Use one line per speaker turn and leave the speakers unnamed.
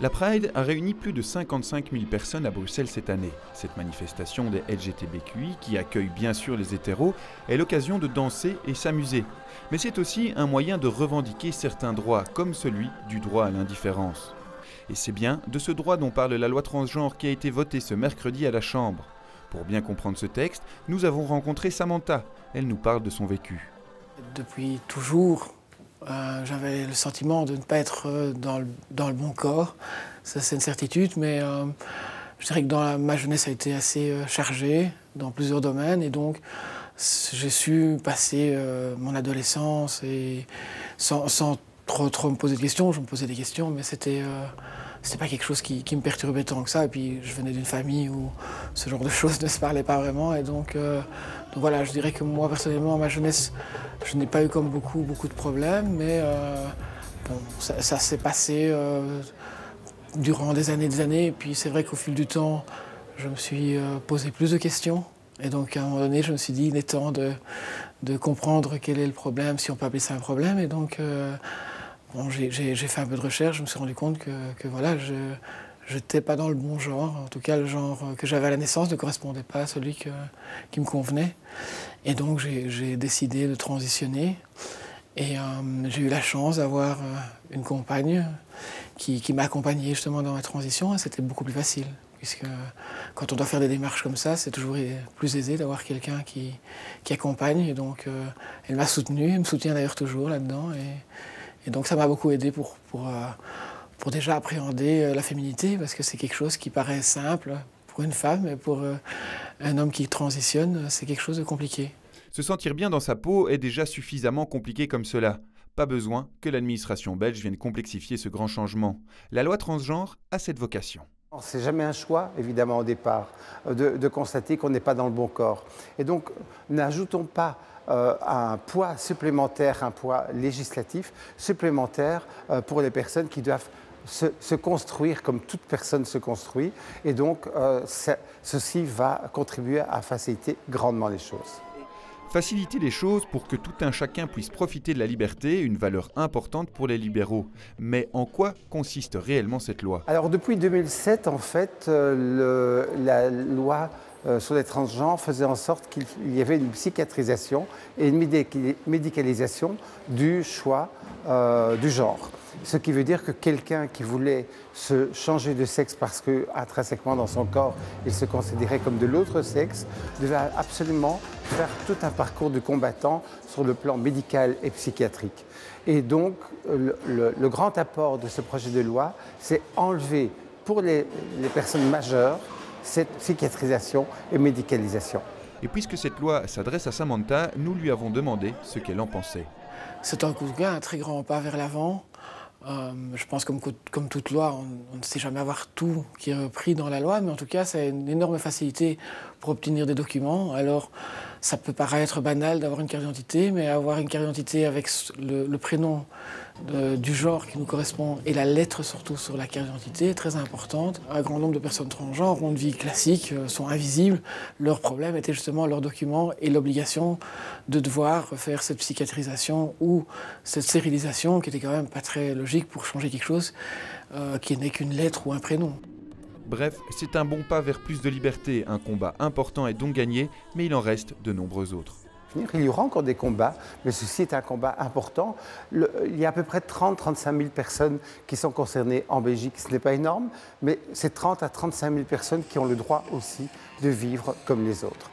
La Pride a réuni plus de 55 000 personnes à Bruxelles cette année. Cette manifestation des LGTBQI, qui accueille bien sûr les hétéros, est l'occasion de danser et s'amuser. Mais c'est aussi un moyen de revendiquer certains droits, comme celui du droit à l'indifférence. Et c'est bien de ce droit dont parle la loi transgenre qui a été votée ce mercredi à la Chambre. Pour bien comprendre ce texte, nous avons rencontré Samantha. Elle nous parle de son vécu.
Depuis toujours, j'avais le sentiment de ne pas être dans le bon corps. Ça, c'est une certitude, mais je dirais que ma jeunesse a été assez chargée dans plusieurs domaines. Et donc, j'ai su passer mon adolescence et sans trop me poser de questions. Je me posais des questions, mais c'était pas quelque chose qui me perturbait tant que ça. Et puis, je venais d'une famille où ce genre de choses ne se parlait pas vraiment. Et donc voilà, je dirais que moi, personnellement, ma jeunesse, je n'ai pas eu comme beaucoup de problèmes. Mais bon, ça s'est passé durant des années. Et puis, c'est vrai qu'au fil du temps, je me suis posé plus de questions. Et donc, à un moment donné, je me suis dit, il est temps de comprendre quel est le problème, si on peut appeler ça un problème. Et donc, bon, j'ai fait un peu de recherche, je me suis rendu compte que voilà, je n'étais pas dans le bon genre. En tout cas, le genre que j'avais à la naissance ne correspondait pas à celui qui me convenait. Et donc, j'ai décidé de transitionner. Et j'ai eu la chance d'avoir une compagne qui m'a accompagné justement dans ma transition. Et c'était beaucoup plus facile, puisque quand on doit faire des démarches comme ça, c'est toujours plus aisé d'avoir quelqu'un qui accompagne. Et donc, elle m'a soutenu, elle me soutient d'ailleurs toujours là-dedans. Et donc ça m'a beaucoup aidé pour déjà appréhender la féminité, parce que c'est quelque chose qui paraît simple pour une femme, mais pour un homme qui transitionne, c'est quelque chose de compliqué.
Se sentir bien dans sa peau est déjà suffisamment compliqué comme cela. Pas besoin que l'administration belge vienne complexifier ce grand changement. La loi transgenre a cette vocation.
C'est jamais un choix, évidemment, au départ, de constater qu'on n'est pas dans le bon corps. Et donc, n'ajoutons pas un poids supplémentaire, un poids législatif supplémentaire pour les personnes qui doivent se construire comme toute personne se construit. Et donc, ceci va contribuer à faciliter grandement les choses.
Faciliter les choses pour que tout un chacun puisse profiter de la liberté, une valeur importante pour les libéraux. Mais en quoi consiste réellement cette loi?
Alors depuis 2007, en fait, la loi sur les transgenres faisait en sorte qu'il y avait une psychiatrisation et une médicalisation du choix du genre. Ce qui veut dire que quelqu'un qui voulait se changer de sexe parce qu'intrinsèquement dans son corps, il se considérait comme de l'autre sexe, devait absolument faire tout un parcours de combattant sur le plan médical et psychiatrique. Et donc, le grand apport de ce projet de loi, c'est enlever pour les personnes majeures cette psychiatrisation et médicalisation.
Et puisque cette loi s'adresse à Samantha, nous lui avons demandé ce qu'elle en pensait.
C'est en tout cas un très grand pas vers l'avant. Je pense comme toute loi, on ne sait jamais avoir tout qui est repris dans la loi, mais en tout cas, c'est une énorme facilité pour obtenir des documents. Alors, ça peut paraître banal d'avoir une carte d'identité, mais avoir une carte d'identité avec le prénom du genre qui nous correspond et la lettre surtout sur la carte d'identité est très importante. Un grand nombre de personnes transgenres ont une vie classique, sont invisibles. Leur problème était justement leurs documents et l'obligation de devoir faire cette psychiatrisation ou cette stérilisation qui était quand même pas très logique pour changer quelque chose qui n'est qu'une lettre ou un prénom.
Bref, c'est un bon pas vers plus de liberté, un combat important et donc gagné, mais il en reste de nombreux autres.
Il y aura encore des combats, mais ceci est un combat important. Il y a à peu près 30-35 000 personnes qui sont concernées en Belgique. Ce n'est pas énorme, mais c'est 30 à 35 000 personnes qui ont le droit aussi de vivre comme les autres.